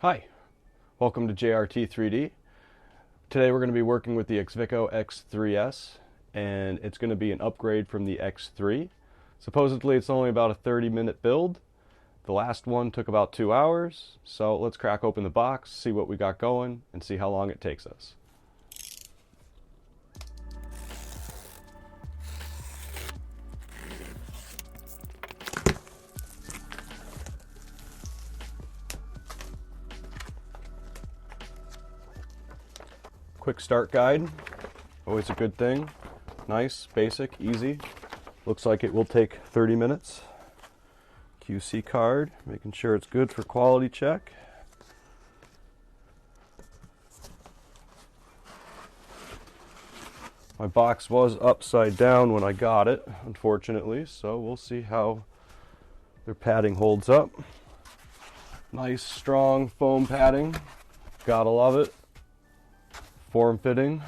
Hi, welcome to JRT 3D. Today we're going to be working with the XViCO X3S, and it's going to be an upgrade from the X3. Supposedly it's only about a 30-minute build. The last one took about 2 hours, so let's crack open the box, see what we got going, and see how long it takes us. Quick start guide, always a good thing. Nice, basic, easy. Looks like it will take 30 minutes. QC card, making sure it's good for quality check. My box was upside down when I got it, unfortunately, so we'll see how their padding holds up. Nice, strong foam padding. Gotta love it. Form fitting.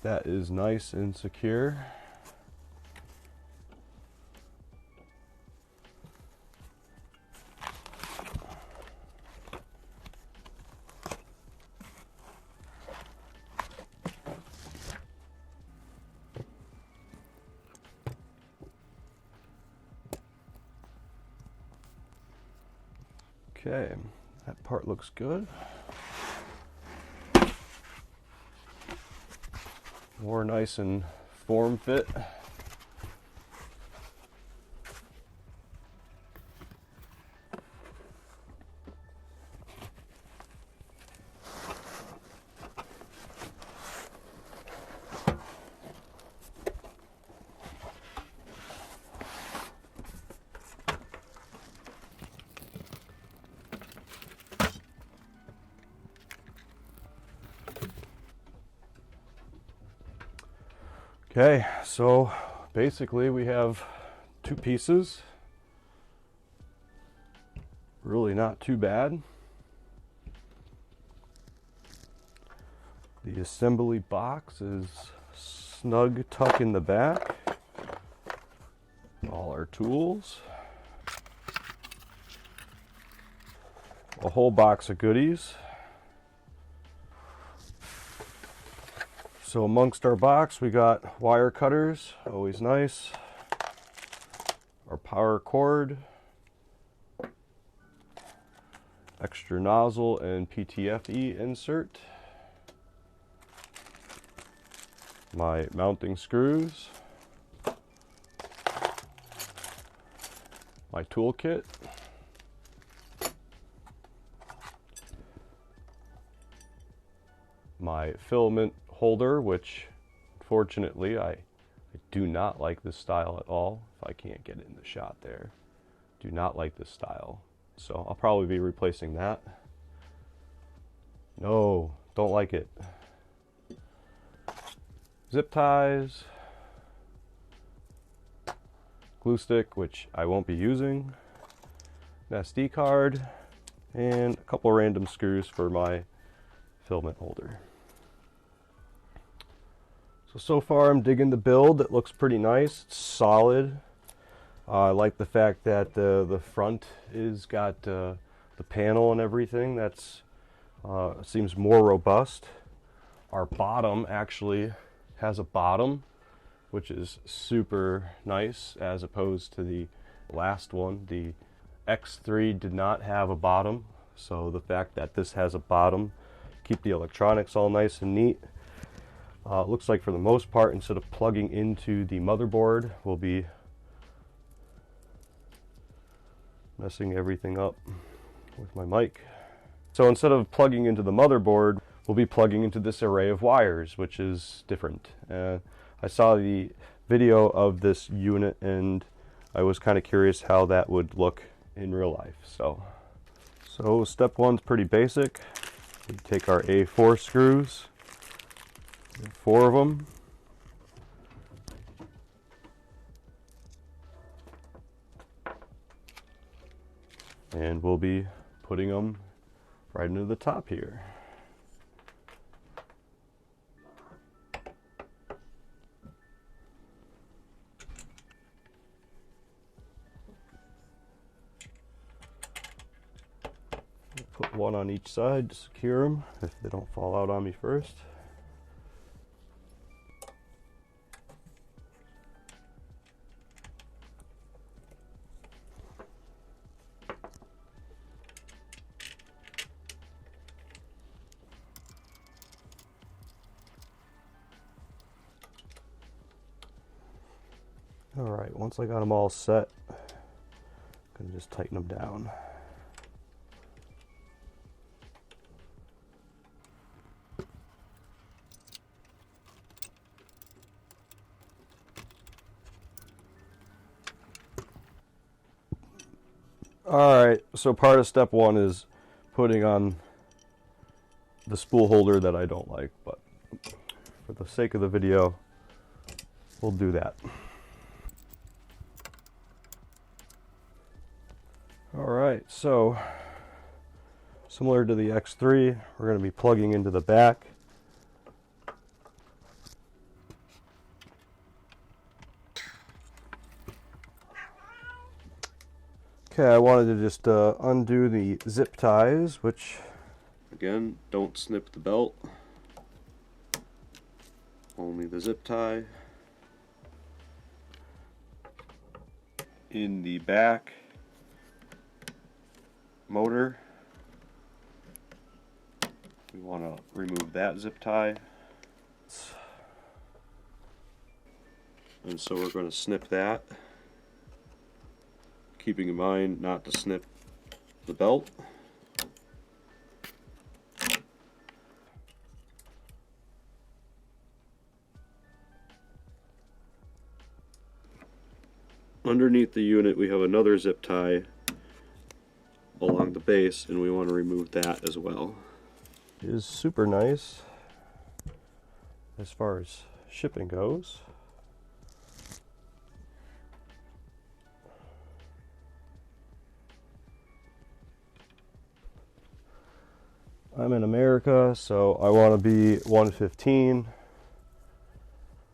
That is nice and secure. Okay, that part looks good. More nice and form fit. Okay, so basically we have two pieces. Really not too bad. The assembly box is snug tuck in the back. All our tools. A whole box of goodies. So amongst our box, we got wire cutters, always nice. Our power cord, extra nozzle and PTFE insert, my mounting screws, my toolkit, my filament holder, which unfortunately I do not like this style at all. If I can't get it in the shot there, do not like this style, so I'll probably be replacing that. No, don't like it. Zip ties, glue stick, which I won't be using, an SD card, and a couple random screws for my filament holder. So far I'm digging the build. It looks pretty nice. It's solid. I like the fact that the front is got the panel and everything. That's seems more robust. Our bottom actually has a bottom, which is super nice as opposed to the last one. The X3 did not have a bottom, so the fact that this has a bottom, keep the electronics all nice and neat. Looks like for the most part, instead of plugging into the motherboard, we'll be messing everything up with my mic. So instead of plugging into the motherboard, we'll be plugging into this array of wires, which is different. I saw the video of this unit and I was kind of curious how that would look in real life. So step one's pretty basic. We take our A4 screws. 4 of them. And we'll be putting them right into the top here. one on each side to secure them if they don't fall out on me first. Alright, once I got them all set, I'm going to just tighten them down. Alright, so part of step one is putting on the spool holder that I don't like, but for the sake of the video, we'll do that. Alright, so similar to the X3, we're going to be plugging into the back. Okay, I wanted to just undo the zip ties, which, again, don't snip the belt. Only the zip tie. In the back motor, we want to remove that zip tie. And so we're going to snip that, keeping in mind not to snip the belt. Underneath the unit we have another zip tie along the base, and we want to remove that as well. It is super nice as far as shipping goes. I'm in America, so I want to be 115,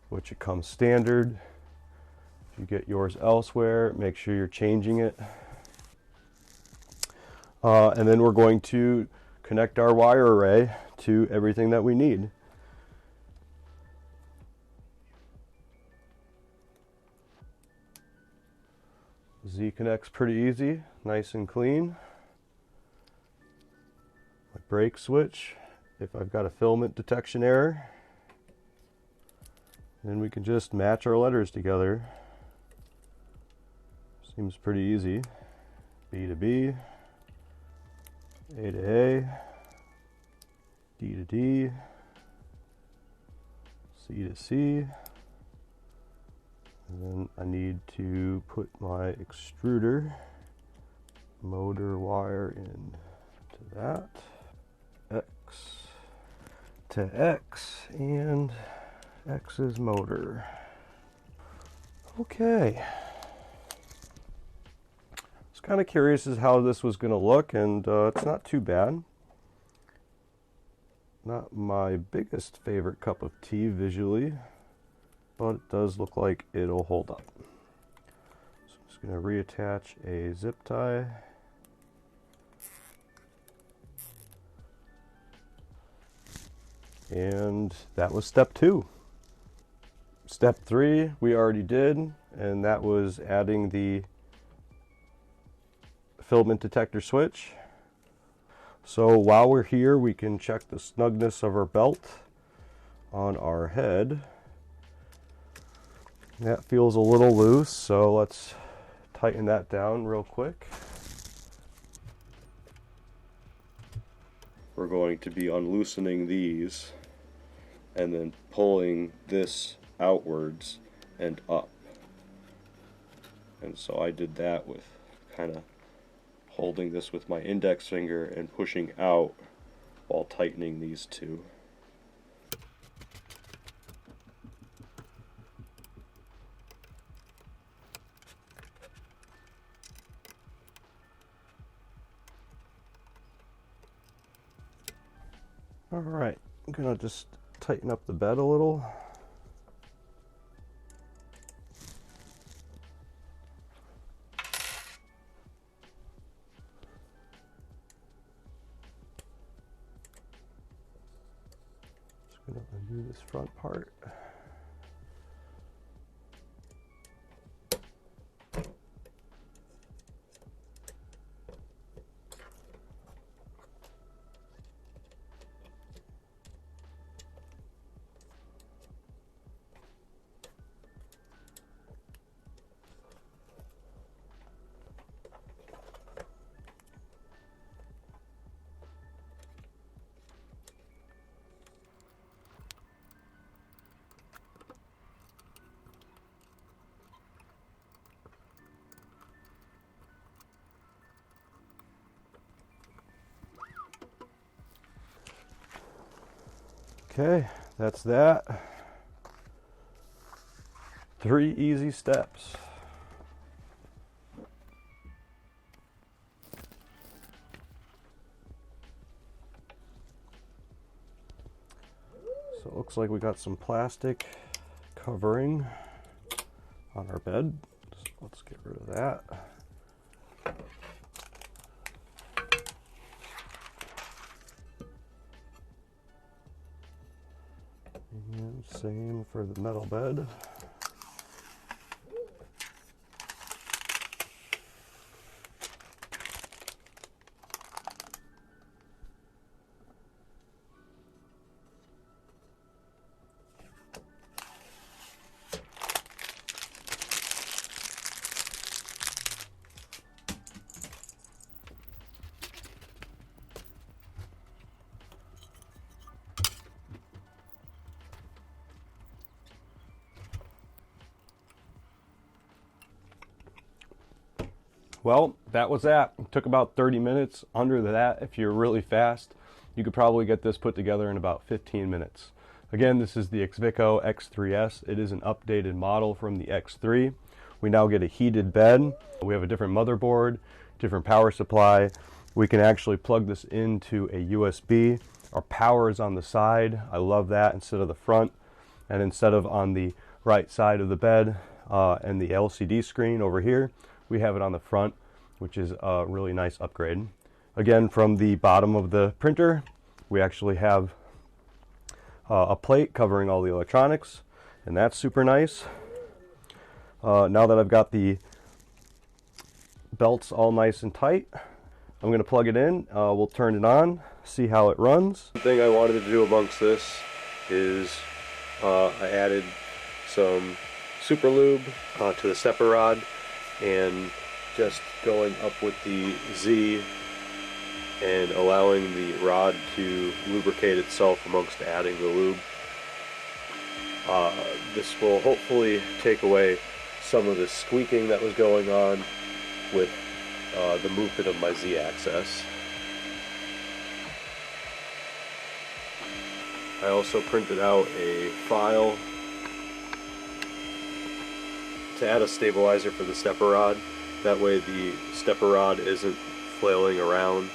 which it comes standard. If you get yours elsewhere, make sure you're changing it. And then we're going to connect our wire array to everything that we need. Z-connect's pretty easy, nice and clean. My brake switch, if I've got a filament detection error, then we can just match our letters together. Seems pretty easy. B to B, A to A, D to D, C to C. And then I need to put my extruder motor wire in to that. X to X, and X is motor. Okay. I was kind of curious as how this was going to look, and it's not too bad. Not my biggest favorite cup of tea visually, but it does look like it'll hold up. So I'm just going to reattach a zip tie. And that was step 2. Step 3 we already did, and that was adding the filament detector switch. So while we're here, we can check the snugness of our belt on our head. That feels a little loose, so let's tighten that down real quick. We're going to be unloosening these and then pulling this outwards and up. And so I did that with kind of holding this with my index finger and pushing out while tightening these two. Alright, I'm going to just tighten up the bed a little. I'm going to undo this front part. Okay, that's that. 3 easy steps. So it looks like we got some plastic covering on our bed. So let's get rid of that. And same for the metal bed. Well, that was that. It took about 30 minutes. Under that, if you're really fast, you could probably get this put together in about 15 minutes. Again, this is the XViCO X3S. It is an updated model from the X3. We now get a heated bed. We have a different motherboard, different power supply. We can actually plug this into a USB. Our power is on the side. I love that, instead of the front. And instead of on the right side of the bed and the LCD screen over here, we have it on the front, which is a really nice upgrade. Again, from the bottom of the printer, we actually have a plate covering all the electronics, and that's super nice. Now that I've got the belts all nice and tight, I'm going to plug it in. We'll turn it on, see how it runs. One thing I wanted to do amongst this is I added some super lube to the stepper rod, and just going up with the Z and allowing the rod to lubricate itself amongst adding the lube. This will hopefully take away some of the squeaking that was going on with the movement of my Z-axis. I also printed out a file to add a stabilizer for the stepper rod. That way the stepper rod isn't flailing around